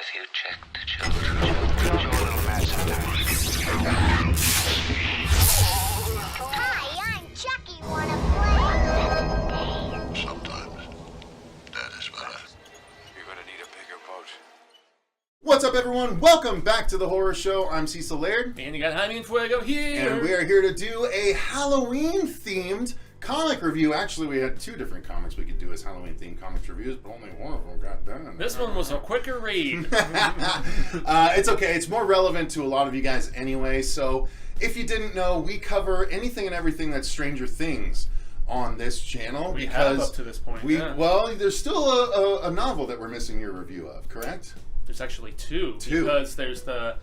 Have you checked the children? You're a little mad sometimes. Hi, I'm Chucky. Wanna play? Sometimes that is better. You're gonna need a bigger boat. What's up, everyone? Welcome back to the Horror Show. I'm Cecil Laird. And you got Jaime and Fuego here. And we are here to do a Halloween-themed comic review. Actually, we had two different comics we could do as Halloween-themed comics reviews, but only one of them got done. This one was a quicker read. It's okay. It's more relevant to a lot of you guys anyway. So, if you didn't know, we cover anything and everything that's Stranger Things on this channel. We have up to this point. Well, there's still a novel that we're missing your review of, correct? There's actually two. Because there's the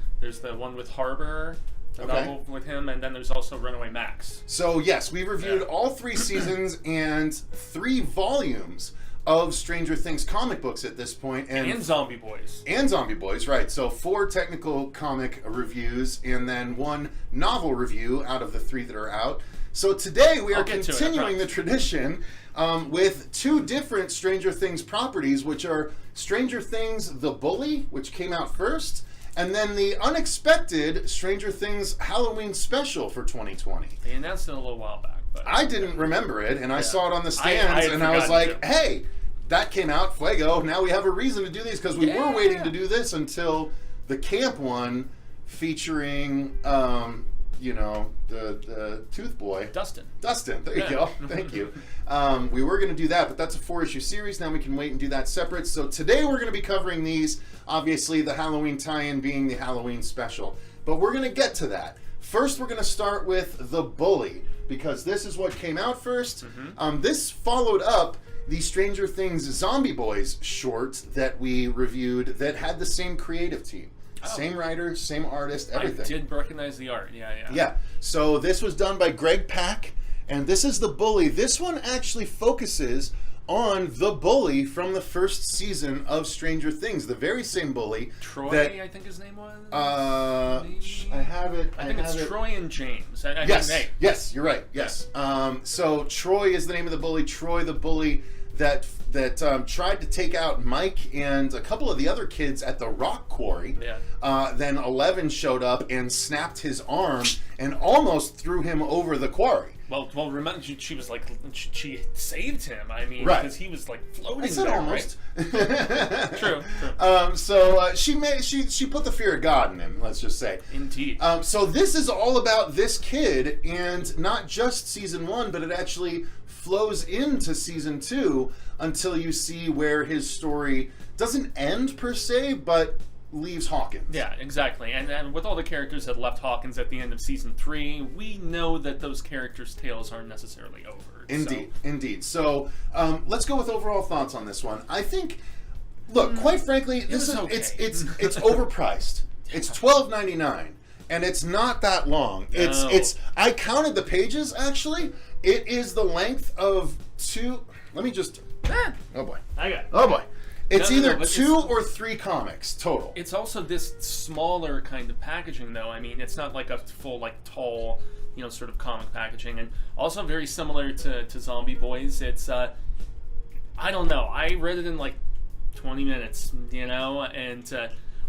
one with Harbor, the novel with him, and then there's also Runaway Max. So yes, we reviewed all 3 seasons and 3 volumes of Stranger Things comic books at this point. And Zombie Boys. And Zombie Boys, right. So 4 technical comic reviews and then 1 novel review out of the 3 that are out. So today we are continuing the tradition with 2 different Stranger Things properties, which are Stranger Things The Bully, which came out first, and then the unexpected Stranger Things Halloween special for 2020. They announced it a little while back. But I didn't remember it, and I saw it on the stands, and I was like, hey, that came out, Fuego. Now we have a reason to do these, because we were waiting to do this until the camp one featuring, the Tooth Boy. Dustin, there you go. Thank you. We were going to do that, but that's a 4-issue series. Now we can wait and do that separate. So today we're going to be covering these. Obviously, the Halloween tie-in being the Halloween special. But we're going to get to that. First, we're going to start with The Bully, because this is what came out first. This followed up the Stranger Things Zombie Boys short that we reviewed that had the same creative team. Same writer, same artist, everything. I did recognize the art, Yeah, so this was done by Greg Pak, and this is The Bully. This one actually focuses on the bully from the first season of Stranger Things, the very same bully. Troy, I think his name was? I have it. I think it's Troy and James. Yes, you're right, yes. So Troy is the name of the bully. Troy, the bully that tried to take out Mike and a couple of the other kids at the rock quarry. Then 11 showed up and snapped his arm and almost threw him over the quarry. Well, remember, she was like, she saved him. I mean, because he was like floating. I said there, almost. Right? True. So she put the fear of God in him. Let's just say. Indeed. So this is all about this kid, and not just season 1, but it actually flows into season 2 until you see where his story doesn't end per se, but leaves Hawkins. Yeah, exactly. And with all the characters that left Hawkins at the end of season 3, we know that those characters' tales aren't necessarily over. Indeed. So let's go with overall thoughts on this one. I think, look, quite frankly, it's overpriced. It's $12.99. And it's not that long. It's I counted the pages, actually. It is the length of 2. Let me just. Oh boy. I got it. Oh boy. It's either 2 or 3 comics total. It's also this smaller kind of packaging, though. I mean, it's not like a full, like, tall, sort of comic packaging. And also very similar to Zombie Boys. It's, I don't know. I read it in, like, 20 minutes, and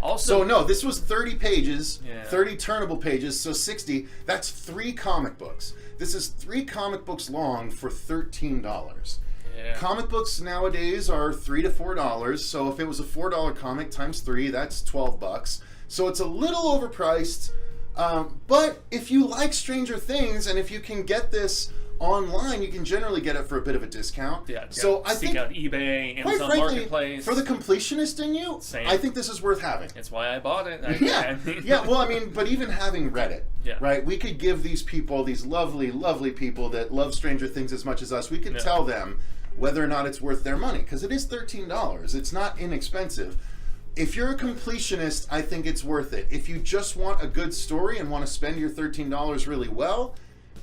also... So, no, this was 30 pages, 30 turnable pages, so 60. That's 3 comic books. This is 3 comic books long for $13. Yeah. Comic books nowadays are $3 to $4, so if it was a $4 comic times 3, that's $12. So it's a little overpriced, but if you like Stranger Things, and if you can get this online, you can generally get it for a bit of a discount. Yeah, so I think out eBay, Amazon quite frankly, Marketplace. For the completionist in you, I think this is worth having. That's why I bought it. Well, I mean, but even having read it, right? We could give these people, these lovely, lovely people that love Stranger Things as much as us, we could tell them whether or not it's worth their money, because it is $13. It's not inexpensive. If you're a completionist, I think it's worth it. If you just want a good story and want to spend your $13 really well,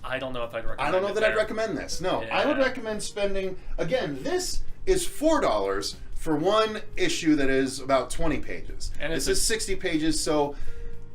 I don't know if I'd recommend I don't know that I'd recommend this. No, I would recommend spending, again, this is $4 for 1 issue that is about 20 pages. And this is 60 pages, so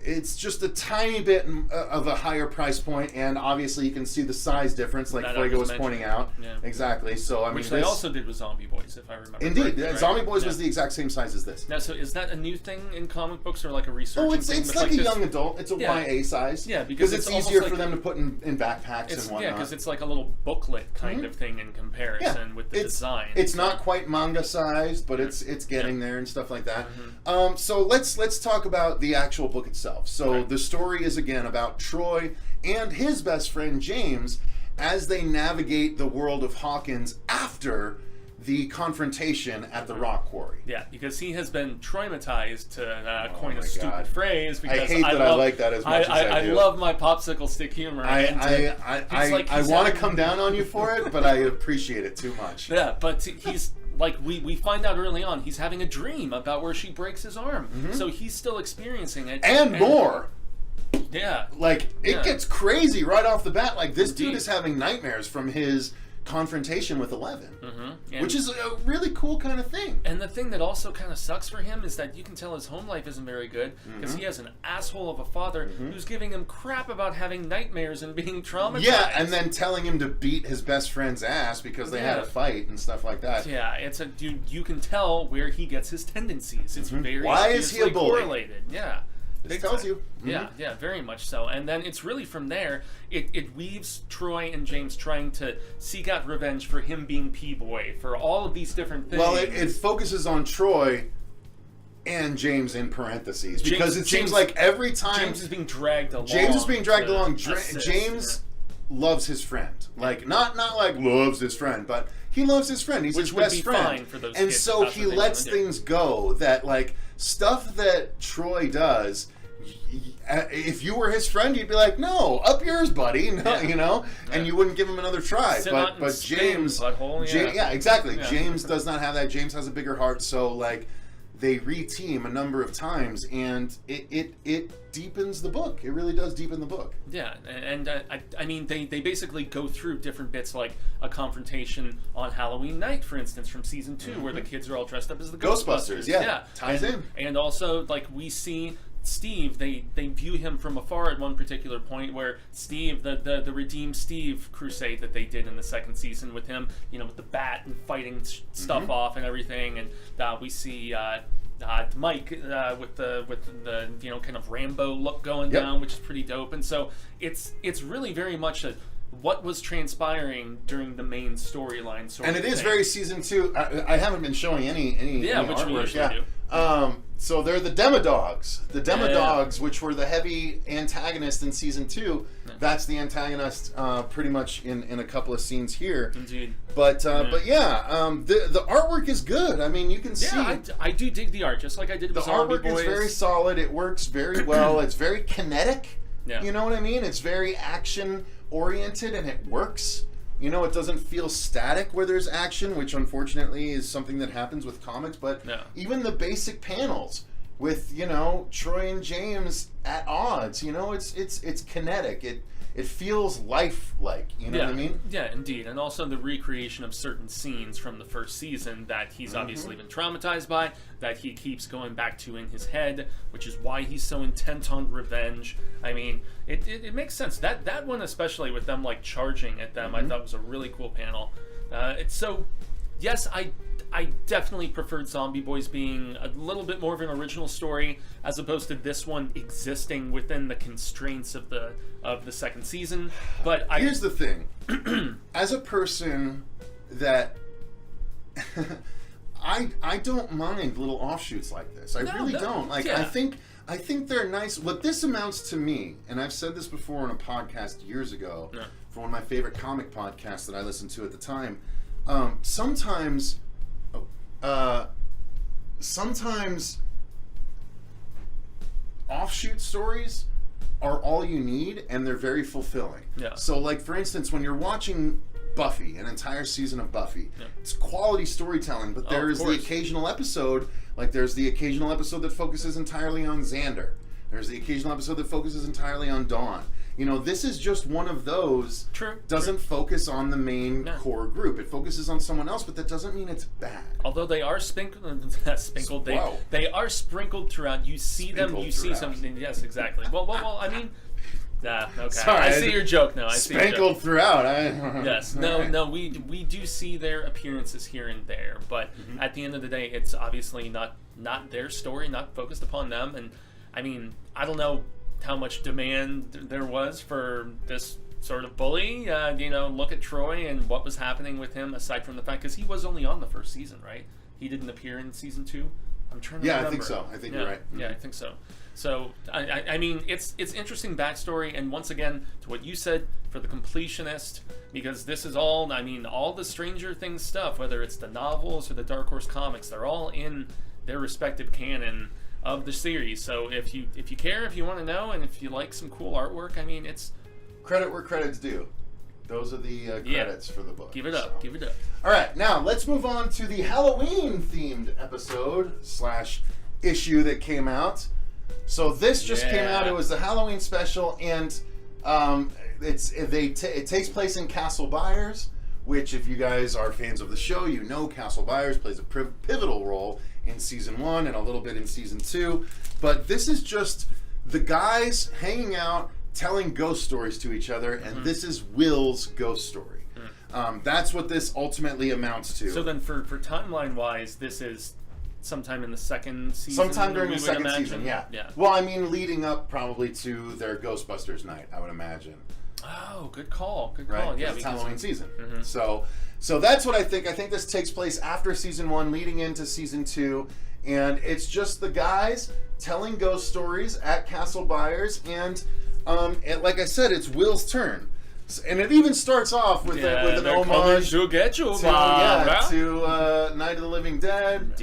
it's just a tiny bit of a higher price point, and obviously you can see the size difference, like That I Fuego was was pointing mentioning. out. Yeah. Exactly. So I mean, Which they also did with Zombie Boys, if I remember. indeed, correctly, right? Zombie Boys was Yeah. the exact same size as this. Now, so is that a new thing in comic books or like a research? Oh, it's thing? like a this- young adult. It's a Yeah. YA size. Yeah, because it's it's almost easier like for them to put in backpacks It's, and whatnot. yeah, because it's like a little booklet kind of thing in comparison with the design. It's not quite manga sized, but it's getting there and stuff like that. So let's talk about the actual book itself. So Okay. the story is again about Troy and his best friend James as they navigate the world of Hawkins after the confrontation at the rock quarry. Yeah, because he has been traumatized to coin my a stupid God. phrase. Because I hate that I like that as much as I do. love my popsicle stick humor. I He's want to having- come down on you for it, but I appreciate it too much. Yeah, but he's like we find out early on he's having a dream about where she breaks his arm, so he's still experiencing it And more. Yeah, Like, it Yeah. gets crazy right off the bat. Like, this dude Indeed. is having nightmares from his confrontation with Eleven, And- which is a really cool kind of thing. And the thing that also kind of sucks for him is that you can tell his home life isn't very good because Mm-hmm. he has an asshole of a father who's giving him crap about having nightmares and being traumatized. Yeah, and then telling him to beat his best friend's ass because they had a Yeah. fight and stuff like that. Yeah, it's a you can tell where he gets his tendencies. It's very Why is he a obviously bully? correlated. Yeah. This Big tells time. you. Yeah, yeah, very much so. And then it's really from there, it weaves Troy and James trying to seek out revenge for him being P-Boy, for all of these different things. Well, it focuses on Troy and James in parentheses because it seems James- like every time James is being dragged along. to assist, James loves his friend. Like not like loves his friend, but he loves his friend. He's Which his would best be friend. fine for those and kids so if that's he what they lets wanna do. things go that like stuff that Troy does. If you were his friend, you'd be like, "No, up yours, buddy." No, Yeah. you know, and Yeah. you wouldn't give him another try. Sit out and But spin, James, butthole, yeah, exactly. Yeah. James does not have that. James has a bigger heart, so like they re-team a number of times, and it deepens the book. It really does deepen the book. Yeah, and I mean, they basically go through different bits, like a confrontation on Halloween night, for instance, from season 2, where the kids are all dressed up as the Ghostbusters, yeah. Ties and, in. And also, like, we see Steve, they view him from afar at one particular point where Steve, the Redeem Steve crusade that they did in the second season with him, you know, with the bat and fighting stuff off and everything, and we see Mike with the you know, kind of Rambo look going down, which is pretty dope. And so it's really very much what was transpiring during the main storyline sort And of it is thing. very season 2. I haven't been showing any which we artwork. usually do. So they're the Demi Dogs. The Demi Dogs, which were the heavy antagonist in season 2. That's the antagonist pretty much in a couple of scenes here. Indeed. But yeah, the artwork is good. I mean, you can see Yeah, I do dig the art, just like I did the with Zombie artwork Boys. is very solid. It works very well. It's very kinetic. Yeah. You know what I mean? It's very action oriented, and it works. You know, it doesn't feel static where there's action, which unfortunately is something that happens with comics. But Yeah. even the basic panels with, you know, Troy and James at odds, you know, it's kinetic. It feels lifelike. You know what I mean? Yeah, indeed. And also the recreation of certain scenes from the first season that he's obviously been traumatized by, that he keeps going back to in his head, which is why he's so intent on revenge. I mean, it makes sense. That one, especially with them like charging at them, I thought was a really cool panel. Yes, I definitely preferred Zombie Boys being a little bit more of an original story as opposed to this one existing within the constraints of the second season. But Here's the thing. As a person that I don't mind little offshoots like this. I really don't. Like yeah. I think they're nice. What this amounts to me, and I've said this before on a podcast years ago for one of my favorite comic podcasts that I listened to at the time. Sometimes offshoot stories are all you need, and they're very fulfilling. Yeah. So, like, for instance, when you're watching Buffy, an entire season of Buffy, it's quality storytelling, but there is the occasional episode, like there's the occasional episode that focuses entirely on Xander. There's the occasional episode that focuses entirely on Dawn. You know, this is just one of those. True. Doesn't focus on the main No. core group. It focuses on someone else, but that doesn't mean it's bad. Although they are sprinkled, Wow. they are sprinkled throughout. You see them. Sprinkled You see throughout. something. Yes, exactly. Well. I mean, okay. Sorry, I see your joke now. I see your joke. Sprinkled throughout. Yes. All No. right. No. We do see their appearances here and there, but at the end of the day, it's obviously not their story, not focused upon them. And I mean, I don't know how much demand there was for this sort of bully. You know, look at Troy and what was happening with him. Aside from the fact, because he was only on the first season, right? He didn't appear in season 2. I'm trying to remember. I think so. I think you're right. Yeah, I think so. So, I mean, it's interesting backstory, and once again, to what you said, for the completionist, because this is all, I mean, all the Stranger Things stuff, whether it's the novels or the Dark Horse comics, they're all in their respective canon of the series. So if you care, if you want to know, and if you like some cool artwork, I mean, it's... Credit where credit's due. Those are the credits for the book. Give it up. Give it up. All right, now let's move on to the Halloween-themed episode / issue that came out. So this just came out. It was the Halloween special, and it takes place in Castle Byers, which, if you guys are fans of the show, you know Castle Byers plays a pivotal role in season 1 and a little bit in season 2. But this is just the guys hanging out, telling ghost stories to each other, and this is Will's ghost story. That's what this ultimately amounts to. So then, for timeline-wise, this is sometime in the second season? Sometime during we the would second imagine? season, yeah. Yeah. Well, I mean, leading up probably to their Ghostbusters night, I would imagine. Oh, good call. Good Right? call. Yeah, It's because Halloween season. So that's what I think. I think this takes place after season 1, leading into season 2, and it's just the guys telling ghost stories at Castle Byers, and like I said, it's Will's turn. And it even starts off with an homage to get you, to Night of the Living Dead,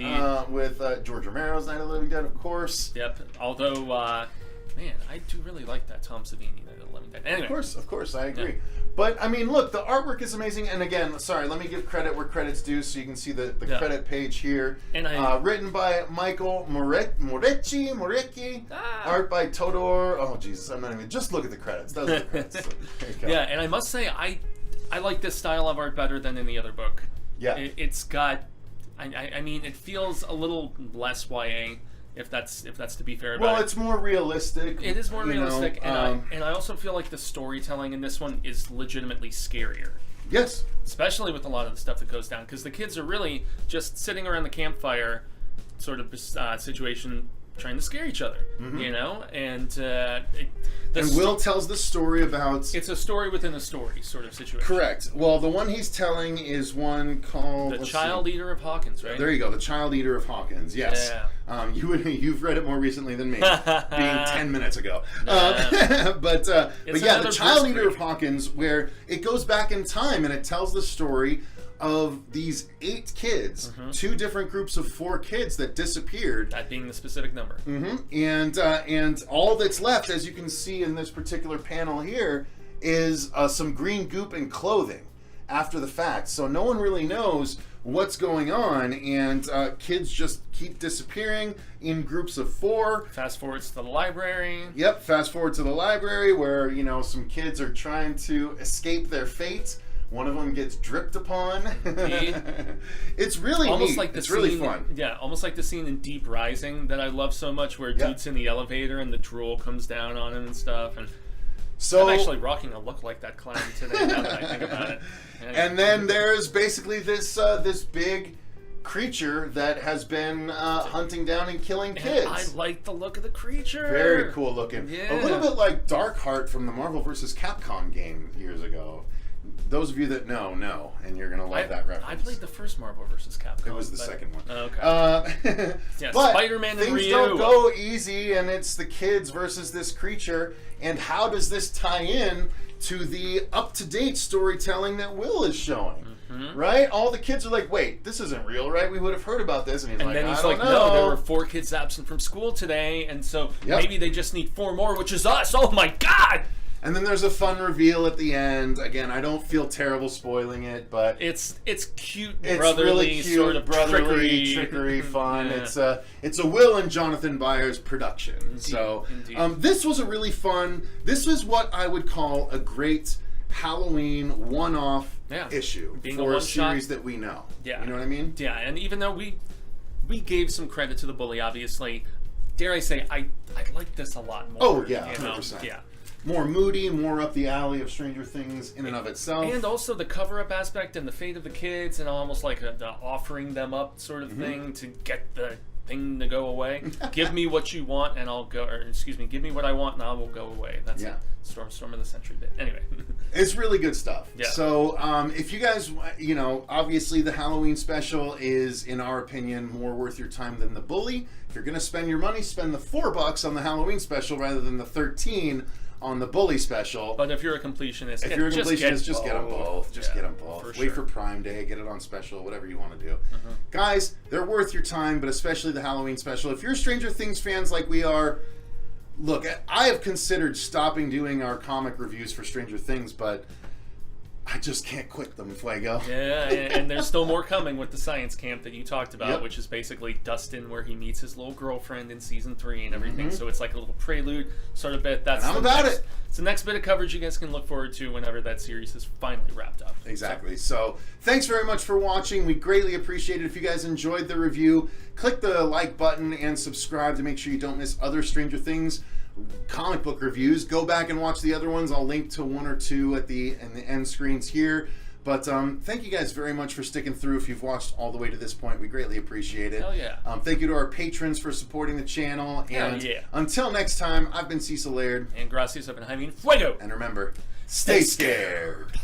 with George Romero's Night of the Living Dead, of course. Yep. Although, man, I do really like that Tom Savini Night of the Living Dead. Anyway. Of course, I agree. Yeah. But I mean, look, the artwork is amazing. And again, sorry, let me give credit where credit's due, so you can see the credit page here. And written by Michael Morecki, art by Todor. Oh Jesus, I'm not even. Just look at the credits. Those are the credits. Yeah, and I must say, I like this style of art better than any other book. Yeah, it's got. I mean, it feels a little less YA. If that's to be fair about it. Well, it's more realistic. It is more realistic, and I also feel like the storytelling in this one is legitimately scarier. Yes. Especially with a lot of the stuff that goes down, because the kids are really just sitting around the campfire sort of situation, trying to scare each other, you know? And Will tells the story about... It's a story within a story sort of situation. Correct. Well, the one he's telling is one called... The Child Eater of Hawkins, right? There you go, The Child Eater of Hawkins, yes. Yeah. You've read it more recently than me, being 10 minutes ago. But yeah, The Child Eater of Hawkins, where it goes back in time and it tells the story of these 8 kids, 2 different groups of 4 kids that disappeared. That being the specific number. And all that's left, as you can see in this particular panel here, is some green goop and clothing after the fact. So no one really knows what's going on, and kids just keep disappearing in groups of 4. Fast forwards to the library. Yep, fast forward to the library where, you know, some kids are trying to escape their fate. One of them gets dripped upon. It's really almost neat. Like it's scene, really fun. Yeah, almost like the scene in Deep Rising that I love so much, where dude's in the elevator and the drool comes down on him and stuff. And so I'm actually rocking a look like that clown today. Now that I think about it. And then there's basically this this big creature that has been hunting down and killing kids. And I like the look of the creature. Very cool looking. Yeah. A little bit like Darkheart from the Marvel vs. Capcom game years ago. Those of you that know, and you're going to love that reference. I played the first Marvel vs. Capcom. It was the second one. Okay. Yeah, but Spider-Man and things Ryu. don't go easy, and it's the kids versus this creature. And how does this tie in to the up-to-date storytelling that Will is showing? Right? All the kids are like, wait, this isn't real, right? We would have heard about this. And he's then he's like, no, there were 4 kids absent from school today, and so maybe they just need 4 more, which is us. Oh my God! And then there's a fun reveal at the end. Again, I don't feel terrible spoiling it, but it's cute, it's brotherly, really cute, sort of brotherly, trickery fun. Yeah. It's a Will and Jonathan Byers production. Indeed. This was a really fun. This was what I would call a great Halloween one-off issue Being for a a series one-shot. that we know. Yeah. You know what I mean? Yeah, and even though we gave some credit to the bully, obviously, dare I say, I like this a lot more. Oh yeah, you know? 100%. Yeah. More moody, more up the alley of Stranger Things in and of itself. And also the cover-up aspect and the fate of the kids, and almost like the offering them up sort of thing to get the thing to go away. Give me what you want, and I'll go. Or excuse me, give me what I want, and I will go away. That's Storm of the Century bit. Anyway, it's really good stuff. Yeah. So if you guys, obviously the Halloween special is, in our opinion, more worth your time than the bully. If you're gonna spend your money, spend the $4 on the Halloween special rather than the $13 on the bully special. but if you're a completionist, Just get them both. Just get them both. Wait sure. for Prime Day, get it on special, whatever you want to do. Guys, they're worth your time, but especially the Halloween special. If you're Stranger Things fans like we are, look, I have considered stopping doing our comic reviews for Stranger Things, but I just can't quit them, Fuego. Yeah, and there's still more coming with the science camp that you talked about, Yep. which is basically Dustin, where he meets his little girlfriend in season 3 and everything. So it's like a little prelude sort of bit. That's And I'm about it. It's the next bit of coverage you guys can look forward to whenever that series is finally wrapped up. Exactly. So thanks very much for watching. We greatly appreciate it. If you guys enjoyed the review, click the like button and subscribe to make sure you don't miss other Stranger Things comic book reviews. Go back and watch the other ones. I'll link to one or two in the end screens here. But thank you guys very much for sticking through. If you've watched all the way to this point, we greatly appreciate it. Hell yeah. Thank you to our patrons for supporting the channel. Hell And yeah. until next time, I've been Cecil Laird. And gracias up and Jaime Fuego! And remember, stay scared.